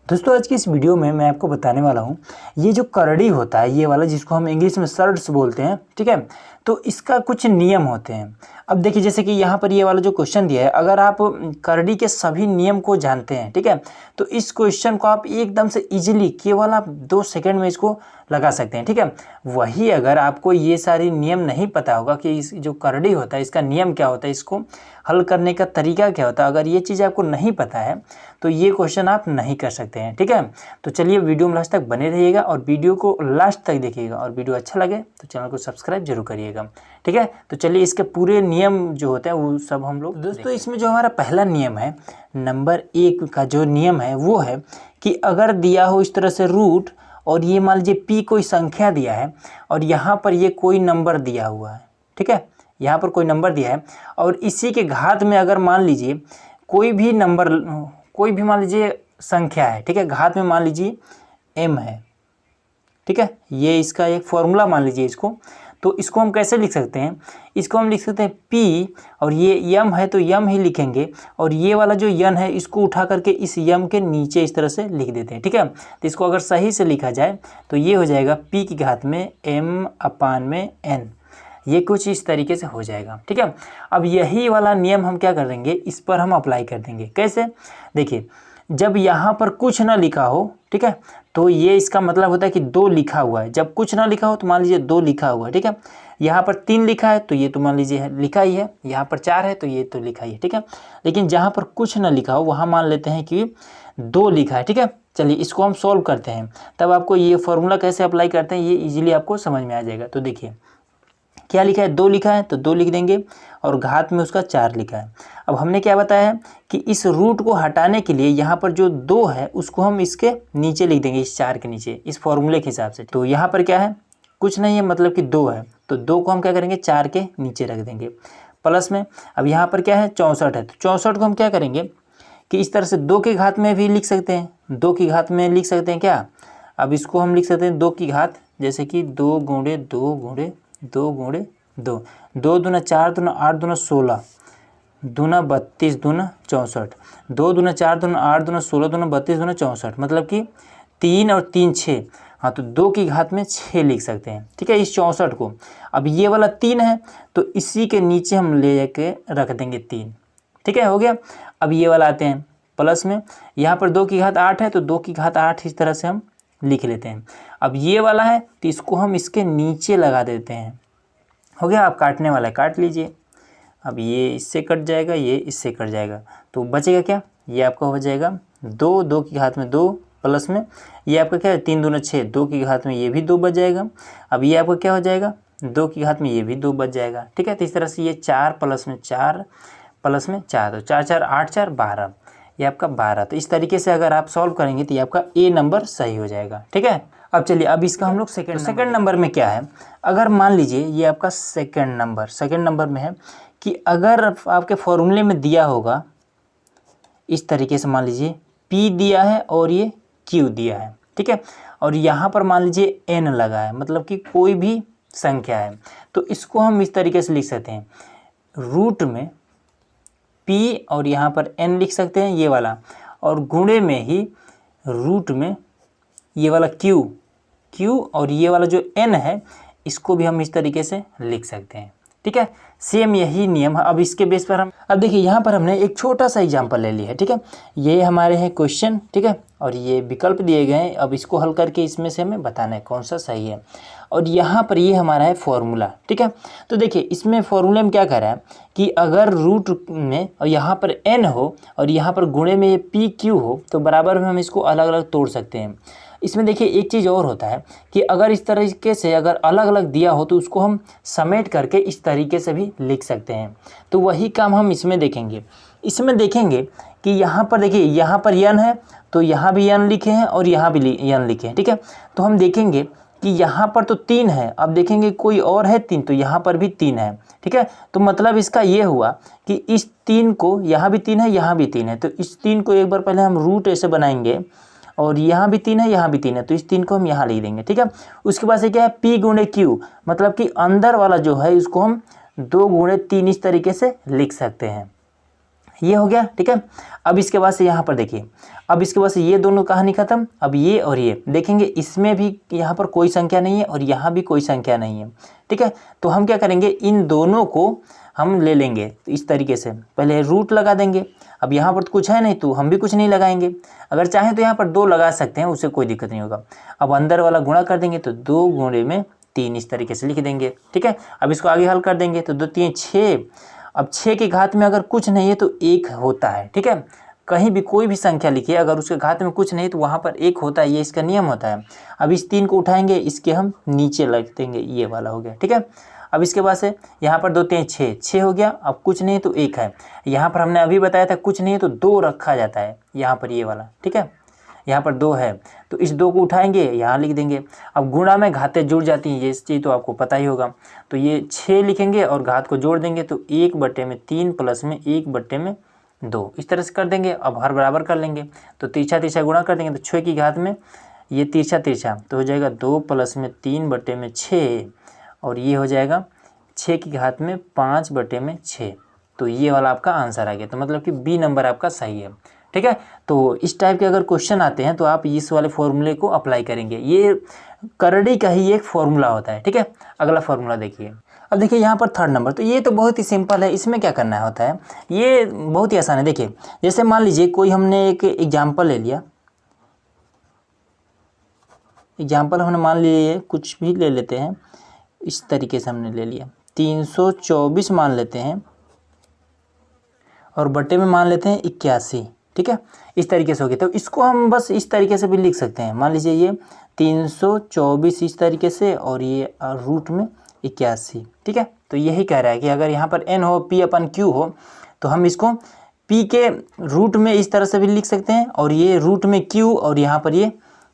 दोस्तों आज की इस वीडियो में मैं आपको बताने वाला हूँ ये जो करड़ी होता है ये वाला जिसको हम इंग्लिश में सर्ड्स बोलते हैं, ठीक है। तो इसका कुछ नियम होते हैं। अब देखिए जैसे कि यहाँ पर ये वाला जो क्वेश्चन दिया है, अगर आप करड़ी के सभी नियम को जानते हैं, ठीक है, तो इस क्वेश्चन को आप एकदम से इजीली केवल आप 2 सेकंड में इसको लगा सकते हैं, ठीक है। वही अगर आपको ये सारी नियम नहीं पता होगा कि इस जो करड़ी होता है इसका नियम क्या होता है, इसको हल करने का तरीका क्या होता है, अगर ये चीज़ आपको नहीं पता है तो ये क्वेश्चन आप नहीं कर सकते हैं, ठीक है। तो चलिए वीडियो में लास्ट तक बने रहिएगा और वीडियो को लास्ट तक देखिएगा, और वीडियो अच्छा लगे तो चैनल को सब्सक्राइब जरूर करिएगा, ठीक है। तो चलिए इसके पूरे नियम जो होते हैं वो सब हम लोग दोस्तों इसमें जो हमारा पहला नियम है, नंबर 1 का जो नियम है वो है कि अगर दिया हो इस तरह से रूट, और ये मान लीजिए p कोई संख्या दिया है और यहाँ पर ये कोई नंबर दिया हुआ है, ठीक है, यहाँ पर कोई नंबर दिया है और इसी के घात में अगर मान लीजिए कोई भी नंबर, कोई भी मान लीजिए संख्या है, ठीक है, घात में मान लीजिए m है, ठीक है, ये इसका एक फॉर्मूला मान लीजिए इसको। तो इसको हम कैसे लिख सकते हैं, इसको हम लिख सकते हैं p और ये m है तो m ही लिखेंगे, और ये वाला जो n है इसको उठा करके इस m के नीचे इस तरह से लिख देते हैं, ठीक है। तो इसको अगर सही से लिखा जाए तो ये हो जाएगा p की घात में m/n, ये कुछ इस तरीके से हो जाएगा, ठीक है। अब यही वाला नियम हम क्या कर देंगे, इस पर हम अप्लाई कर देंगे। कैसे, देखिए जब यहाँ पर कुछ ना लिखा हो, ठीक है, तो ये इसका मतलब होता है कि 2 लिखा हुआ है। जब कुछ ना लिखा हो तो मान लीजिए 2 लिखा हुआ है, ठीक है। यहाँ पर 3 लिखा है तो ये तो मान लीजिए लिखा ही है, यहाँ पर 4 है तो ये तो लिखा ही है, ठीक है। लेकिन जहाँ पर कुछ ना लिखा हो वहाँ मान लेते हैं कि 2 लिखा है, ठीक है। चलिए इसको हम सॉल्व करते हैं, तब आपको ये फॉर्मूला कैसे अप्लाई करते हैं ये ईजिली आपको समझ में आ जाएगा। तो देखिए क्या लिखा है, 2 लिखा है तो 2 लिख देंगे और घात में उसका 4 लिखा है। अब हमने क्या बताया है कि इस रूट को हटाने के लिए यहाँ पर जो 2 है उसको हम इसके नीचे लिख देंगे, इस 4 के नीचे, इस फॉर्मूले के हिसाब से। तो यहाँ पर क्या है, कुछ नहीं है, मतलब कि 2 है, तो 2 को हम क्या करेंगे 4 के नीचे रख देंगे प्लस में। अब यहाँ पर क्या है 64 है, तो 64 को हम क्या करेंगे कि इस तरह से 2 की घात में भी लिख सकते हैं, 2 की घात में लिख सकते हैं क्या। अब इसको हम लिख सकते हैं 2 की घात, जैसे कि 2 गुणे 2 गुणे 2 गुणे 2, 2 दूना 4 दूना 8 दूना 16 दूना 32 दूना 64, 2 दूना 4 दूना 8 दूना 16 दूना 32 दूना 64, मतलब कि 3 और 3 6, हाँ तो 2 की घात में 6 लिख सकते हैं, ठीक है, इस 64 को। अब ये वाला 3 है तो इसी के नीचे हम ले जाके रख देंगे 3, ठीक है, हो गया। अब ये वाला आते हैं प्लस में, यहाँ पर 2 की घात 8 है तो 2 की घात 8 इस तरह से हम लिख लेते हैं। अब ये वाला है तो इसको हम इसके नीचे लगा देते हैं, हो गया। आप काटने वाला है काट लीजिए, अब ये इससे कट जाएगा, ये इससे कट जाएगा, तो बचेगा क्या, ये आपका हो जाएगा 2, 2 की घात में 2 प्लस में ये आपका क्या है 3 दूना 6, 2 की घात में ये भी 2 बच जाएगा। अब ये आपका क्या हो जाएगा 2 की घात में ये भी 2 बच जाएगा, ठीक है। तो इस तरह से ये 4 प्लस में 4 प्लस में 4, तो 4 4 8 4 12, ये आपका 12। तो इस तरीके से अगर आप सॉल्व करेंगे तो ये आपका ए नंबर सही हो जाएगा, ठीक है। अब चलिए अब इसका हम लोग सेकंड नंबर में क्या है, अगर मान लीजिए ये आपका सेकंड नंबर में है कि अगर आपके फॉर्मूले में दिया होगा इस तरीके से, मान लीजिए P दिया है और ये Q दिया है, ठीक है, और यहाँ पर मान लीजिए N लगा है, मतलब कि कोई भी संख्या है, तो इसको हम इस तरीके से लिख सकते हैं, रूट में P और यहाँ पर N लिख सकते हैं ये वाला, और गुणे में ही रूट में ये वाला Q और ये वाला जो N है इसको भी हम इस तरीके से लिख सकते हैं, ठीक है। सेम यही नियम है। अब इसके बेस पर हम, अब देखिए यहाँ पर हमने एक छोटा सा एग्जांपल ले लिया है, ठीक है, ये हमारे हैं क्वेश्चन, ठीक है, और ये विकल्प दिए गए हैं। अब इसको हल करके इसमें से हमें बताना है कौन सा सही है, और यहाँ पर ये हमारा है फॉर्मूला, ठीक है। तो देखिए इसमें फॉर्मूले में क्या कह रहा है कि अगर रूट में और यहाँ पर n हो और यहाँ पर गुणे में ये PQ हो तो बराबर में हम इसको अलग अलग तोड़ सकते हैं। इसमें देखिए एक चीज़ और होता है कि अगर इस तरीके से अगर अलग अलग दिया हो तो उसको हम समेट करके इस तरीके से भी लिख सकते हैं। तो वही काम हम इसमें देखेंगे। इसमें देखेंगे कि यहाँ पर देखिए यहाँ पर n है तो यहाँ भी n लिखे हैं और यहाँ भी n लिखे हैं, ठीक है। तो हम देखेंगे कि यहाँ पर तो 3 है, अब देखेंगे कोई और है 3 तो यहाँ पर भी 3 है, ठीक है। तो मतलब इसका ये हुआ कि इस 3 को, यहाँ भी 3 है यहाँ भी 3 है, तो इस 3 को एक बार पहले हम रूट ऐसे बनाएंगे, और यहाँ भी 3 है यहाँ भी 3 है, तो इस 3 को हम यहाँ लिख देंगे, ठीक है। उसके बाद से क्या है P गुणे Q, मतलब कि अंदर वाला जो है इसको हम 2 गुणे 3 इस तरीके से लिख सकते हैं। ये हो गया, ठीक है। अब इसके बाद से यहाँ पर देखिए, अब इसके बाद से ये दोनों कहानी खत्म। अब ये और ये देखेंगे, इसमें भी यहाँ पर कोई संख्या नहीं है और यहाँ भी कोई संख्या नहीं है, ठीक है। तो हम क्या करेंगे, इन दोनों को हम ले लेंगे इस तरीके से, पहले रूट लगा देंगे। अब यहाँ पर तो कुछ है नहीं तो हम भी कुछ नहीं लगाएंगे। अगर चाहें तो यहाँ पर 2 लगा सकते हैं, उससे कोई दिक्कत नहीं होगा। अब अंदर वाला गुणा कर देंगे तो 2 गुणे में 3 इस तरीके से लिख देंगे, ठीक है। अब इसको आगे हल कर देंगे तो 2 3 6। अब 6 की घात में अगर कुछ नहीं है तो 1 होता है, ठीक है। कहीं भी कोई भी संख्या लिखिए, अगर उसके घात में कुछ नहीं तो वहाँ पर 1 होता है, ये इसका नियम होता है। अब इस 3 को उठाएंगे, इसके हम नीचे रख देंगे, ये वाला हो गया, ठीक है। अब इसके बाद से यहाँ पर 2 3 6 6 हो गया। अब कुछ नहीं तो 1 है। यहाँ पर हमने अभी बताया था कुछ नहीं है तो 2 रखा जाता है, यहाँ पर ये वाला, ठीक है। यहाँ पर 2 है तो इस 2 को उठाएंगे, यहाँ लिख देंगे। अब गुणा में घातें जुड़ जाती हैं, ये चीज़ तो आपको पता ही होगा। तो ये 6 लिखेंगे और घात को जोड़ देंगे तो 1/3 प्लस में 1/2 इस तरह से कर देंगे। अब हर बराबर कर लेंगे तो तिरछा तिरछा गुणा कर देंगे तो 6 की घात में ये तिरछा तिरछा तो हो जाएगा 2 प्लस में 3/6 और ये हो जाएगा 6 की घात में 5/6। तो ये वाला आपका आंसर आ गया। तो मतलब कि बी नंबर आपका सही है, ठीक है। तो इस टाइप के अगर क्वेश्चन आते हैं तो आप इस वाले फॉर्मूले को अप्लाई करेंगे। ये करड़ी का ही एक फॉर्मूला होता है, ठीक है। अगला फॉर्मूला देखिए। अब देखिए यहाँ पर 3rd नंबर, तो ये तो बहुत ही सिंपल है। इसमें क्या करना होता है, ये बहुत ही आसान है। देखिए जैसे मान लीजिए कोई हमने एक एग्जाम्पल ले लिया, एग्जाम्पल हमने मान लिए कुछ भी ले लेते हैं, इस तरीके से हमने ले लिया 324 मान लेते हैं और बटे में मान लेते हैं 81, ठीक है। इस तरीके से हो गया। तो इसको हम बस इस तरीके से भी लिख सकते हैं। मान लीजिए ये 324 इस तरीके से और ये रूट में 81, ठीक है। तो यही कह रहा है कि अगर यहाँ पर n हो p/q हो तो हम इसको p के रूट में इस तरह से भी लिख सकते हैं और ये रूट में q और यहाँ पर ये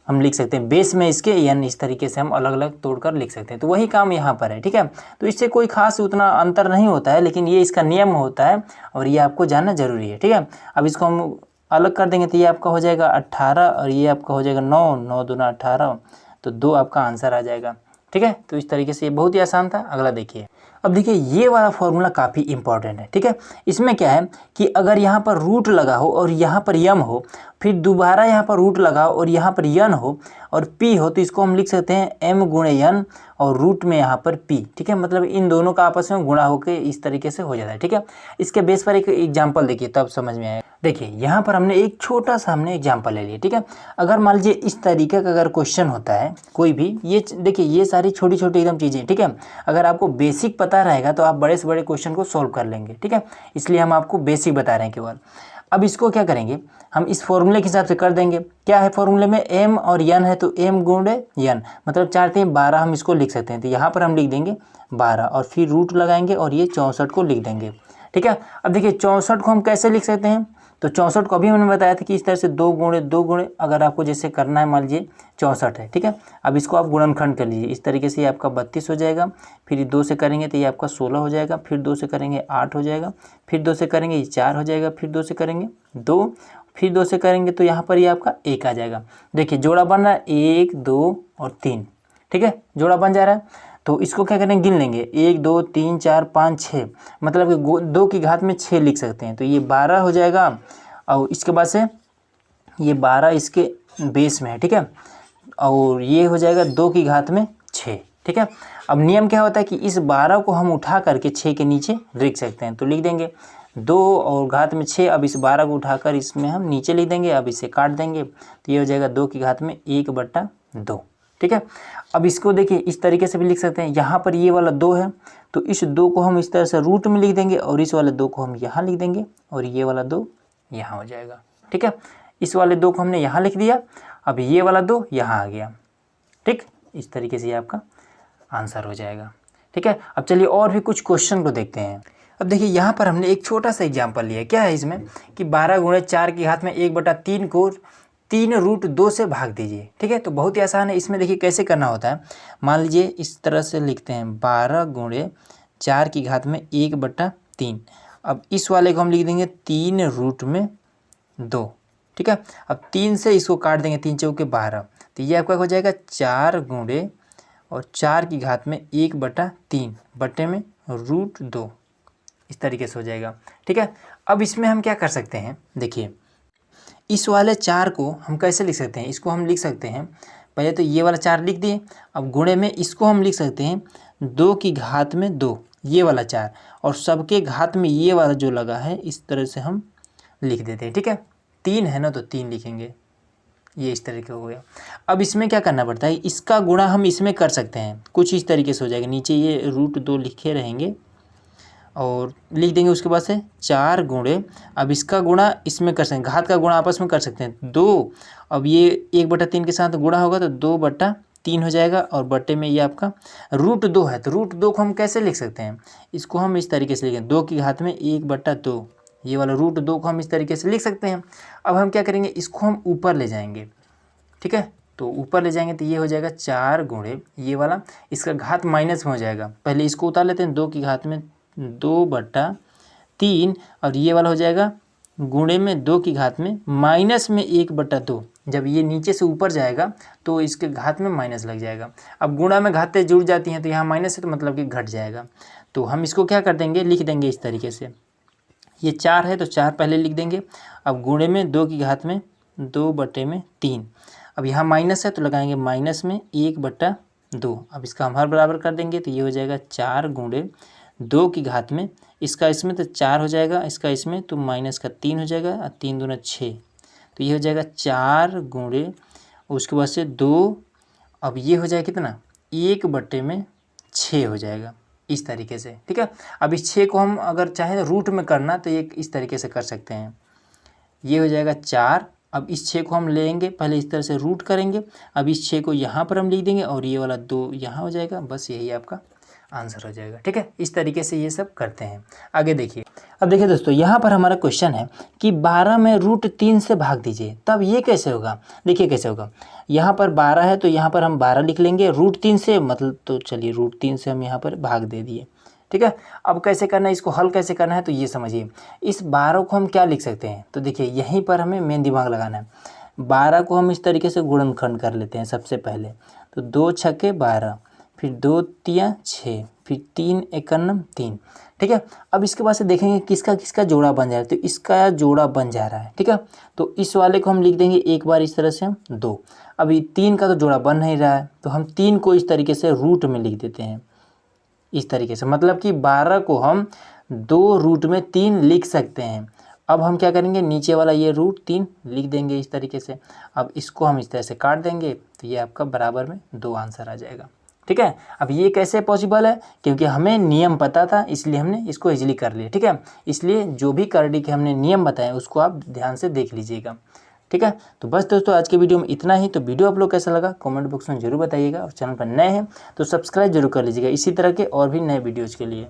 हम लिख सकते हैं बेस में इसके n, इस तरीके से हम अलग अलग तोड़कर लिख सकते हैं। तो वही काम यहाँ पर है, ठीक है। तो इससे कोई खास उतना अंतर नहीं होता है, लेकिन ये इसका नियम होता है और ये आपको जानना जरूरी है, ठीक है। अब इसको हम अलग कर देंगे तो ये आपका हो जाएगा 18 और ये आपका हो जाएगा 9, 9 दूना 18, तो 2 आपका आंसर आ जाएगा, ठीक है। तो इस तरीके से ये बहुत ही आसान था। अगला देखिए। अब देखिए ये वाला फॉर्मूला काफ़ी इंपॉर्टेंट है, ठीक है। इसमें क्या है कि अगर यहाँ पर रूट लगा हो और यहाँ पर यम हो, फिर दोबारा यहाँ पर रूट लगा और यहाँ पर यन हो और पी हो, तो इसको हम लिख सकते हैं m गुणे यन और रूट में यहाँ पर p, ठीक है। मतलब इन दोनों का आपस में गुणा होकर इस तरीके से हो जाता है, ठीक है। इसके बेस पर एक एग्जाम्पल देखिए तब समझ में आएगा। देखिए यहाँ पर हमने एक छोटा सा हमने एग्जाम्पल ले लिया, ठीक है। अगर मान लीजिए इस तरीके का अगर क्वेश्चन होता है कोई भी, ये देखिए ये सारी छोटी छोटी एकदम चीज़ें, ठीक है। अगर आपको बेसिक पता रहेगा तो आप बड़े से बड़े क्वेश्चन को सॉल्व कर लेंगे, ठीक है। इसलिए हम आपको बेसिक बता रहे हैं केवल। अब इसको क्या करेंगे, हम इस फॉर्मूले के हिसाब से कर देंगे। क्या है फॉर्मूले में, m और n है तो m गुणे n, मतलब 4 3 12 हम इसको लिख सकते हैं। तो यहाँ पर हम लिख देंगे 12 और फिर रूट लगाएंगे और ये 64 को लिख देंगे, ठीक है। अब देखिए 64 को हम कैसे लिख सकते हैं, तो 64 को अभी हमने बताया था कि इस तरह से 2 गुणे 2 गुणे अगर आपको जैसे करना है, मान लीजिए 64 है, ठीक है। अब इसको आप गुणनखंड कर लीजिए, इस तरीके से ये आपका 32 हो जाएगा। फिर 2 से करेंगे तो ये आपका 16 हो जाएगा। फिर 2 से करेंगे 8 हो जाएगा। फिर 2 से करेंगे ये 4 हो जाएगा। फिर 2 से करेंगे 2, फिर 2 से करेंगे तो यहाँ पर ये आपका 1 आ जाएगा। देखिए जोड़ा बन रहा है 1 2 और 3, ठीक है, जोड़ा बन जा रहा है। तो इसको क्या करेंगे, गिन लेंगे 1 2 3 4 5 6, मतलब कि 2 की घात में 6 लिख सकते हैं। तो ये 12 हो जाएगा और इसके बाद से ये 12 इसके बेस में है, ठीक है। और ये हो जाएगा 2 की घात में 6, ठीक है। अब नियम क्या होता है कि इस 12 को हम उठा करके 6 के नीचे लिख सकते हैं। तो लिख देंगे 2 और घात में 6, अब इस 12 को उठाकर इसमें हम नीचे लिख देंगे। अब इसे काट देंगे तो ये हो जाएगा 2 की घात में 1/2, ठीक है। अब इसको देखिए इस तरीके से भी लिख सकते हैं। यहाँ पर ये वाला 2 है तो इस 2 को हम इस तरह से रूट में लिख देंगे और इस वाले 2 को हम यहाँ लिख देंगे और ये वाला 2 यहाँ हो जाएगा, ठीक है। इस वाले 2 को हमने यहाँ लिख दिया, अब ये वाला 2 यहाँ आ गया, ठीक। इस तरीके से आपका आंसर हो जाएगा, ठीक है। अब चलिए और भी कुछ क्वेश्चन को देखते हैं। अब देखिए यहाँ पर हमने एक छोटा सा एग्जाम्पल लिया। क्या है इसमें कि 12 गुणे 4 की घात में 1/3 को 3√2 से भाग दीजिए, ठीक है। तो बहुत ही आसान है। इसमें देखिए कैसे करना होता है, मान लीजिए इस तरह से लिखते हैं 12 गुणे 4 की घात में 1/3। अब इस वाले को हम लिख देंगे 3√2, ठीक है। अब 3 से इसको काट देंगे, 3 चौके 12, तो ये आपका हो जाएगा 4 गुणे और 4 की घात में 1/3 बटे में √2, इस तरीके से हो जाएगा। ठीक है, अब इसमें हम क्या कर सकते हैं, देखिए इस वाले 4 को हम कैसे लिख सकते हैं, इसको हम लिख सकते हैं, पहले तो ये वाला 4 लिख दिए, अब गुणे में इसको हम लिख सकते हैं 2 की घात में 2, ये वाला 4, और सबके घात में ये वाला जो लगा है इस तरह से हम लिख देते हैं। ठीक है, 3 है ना तो 3 लिखेंगे, ये इस तरीके हो गया। अब इसमें क्या करना पड़ता है, इसका गुणा हम इसमें कर सकते हैं, कुछ इस तरीके से हो जाएगा, नीचे ये √2 लिखे रहेंगे और लिख देंगे उसके बाद से 4 गुणे, अब इसका गुणा इसमें कर सकते हैं, घात का गुणा आपस में कर सकते हैं 2, अब ये 1/3 के साथ गुणा होगा तो 2/3 हो जाएगा, और बट्टे में ये आपका √2 है, तो √2 को हम कैसे लिख सकते हैं, इसको हम इस तरीके से लिखें 2 की घात में 1/2, ये वाला √2 को हम इस तरीके से लिख सकते हैं। अब हम क्या करेंगे, इसको हम ऊपर ले जाएंगे। ठीक है, तो ऊपर ले जाएंगे तो ये हो जाएगा 4 गुणे ये वाला, इसका घात माइनस में हो जाएगा, पहले इसको उतार लेते हैं, 2 की घात में 2/3, और ये वाला हो जाएगा गुणे में 2 की घात में माइनस में 1/2, जब ये नीचे से ऊपर जाएगा तो इसके घात में माइनस लग जाएगा। अब गुणा में घातें जुड़ जाती हैं तो यहाँ माइनस है तो मतलब कि घट जाएगा, तो हम इसको क्या कर देंगे, लिख देंगे इस तरीके से, ये 4 है तो 4 पहले लिख देंगे, अब गुणे में 2 की घात में 2/3, अब यहाँ माइनस है तो लगाएंगे माइनस में 1/2, अब इसका हम हर बराबर कर देंगे तो ये हो जाएगा 4 गुणे 2 की घात में, इसका इसमें तो 4 हो जाएगा, इसका इसमें तो माइनस का 3 हो जाएगा, और 3 दूना 6, तो ये हो जाएगा 4 गुणे, उसके बाद से 2, अब ये हो जाएगा कितना 1/6 हो जाएगा इस तरीके से। ठीक है, अब इस 6 को हम अगर चाहें रूट में करना तो ये इस तरीके से कर सकते हैं, ये हो जाएगा 4, अब इस 6 को हम लेंगे, पहले इस तरह से रूट करेंगे, अब इस 6 को यहाँ पर हम लिख देंगे और ये वाला 2 यहाँ हो जाएगा, बस यही आपका आंसर हो जाएगा। ठीक है, इस तरीके से ये सब करते हैं। आगे देखिए, अब देखिए दोस्तों यहाँ पर हमारा क्वेश्चन है कि 12 में √3 से भाग दीजिए, तब ये कैसे होगा, देखिए कैसे होगा, यहाँ पर 12 है तो यहाँ पर हम 12 लिख लेंगे, √3 से मतलब, तो चलिए √3 से हम यहाँ पर भाग दे दिए। ठीक है, अब कैसे करना है, इसको हल कैसे करना है, तो ये समझिए, इस 12 को हम क्या लिख सकते हैं, तो देखिए यहीं पर हमें मेन दिमाग लगाना है। 12 को हम इस तरीके से गुणनखंड कर लेते हैं सबसे पहले, तो 2 छक्के 12, फिर 2 तिया 6, फिर 3 एकम 3। ठीक है, अब इसके बाद से देखेंगे किसका किसका जोड़ा बन जा रहा है, तो इसका जोड़ा बन जा रहा है। ठीक है, तो इस वाले को हम लिख देंगे एक बार इस तरह से हम 2, अभी 3 का तो जोड़ा बन नहीं रहा है तो हम 3 को इस तरीके से रूट में लिख देते हैं, इस तरीके से, मतलब कि 12 को हम 2 रूट में 3 लिख सकते हैं। अब हम क्या करेंगे, नीचे वाला ये √3 लिख देंगे इस तरीके से, अब इसको हम इस तरह से काट देंगे तो ये आपका बराबर में 2 आंसर आ जाएगा। ठीक है, अब ये कैसे पॉसिबल है, क्योंकि हमें नियम पता था इसलिए हमने इसको इजीली कर लिया। ठीक है, इसलिए जो भी करड़ी के हमने नियम बताए उसको आप ध्यान से देख लीजिएगा। ठीक है, तो बस दोस्तों आज के वीडियो में इतना ही। तो वीडियो आप लोग कैसा लगा कमेंट बॉक्स में जरूर बताइएगा, और चैनल पर नए हैं तो सब्सक्राइब जरूर कर लीजिएगा इसी तरह के और भी नए वीडियोज़ के लिए।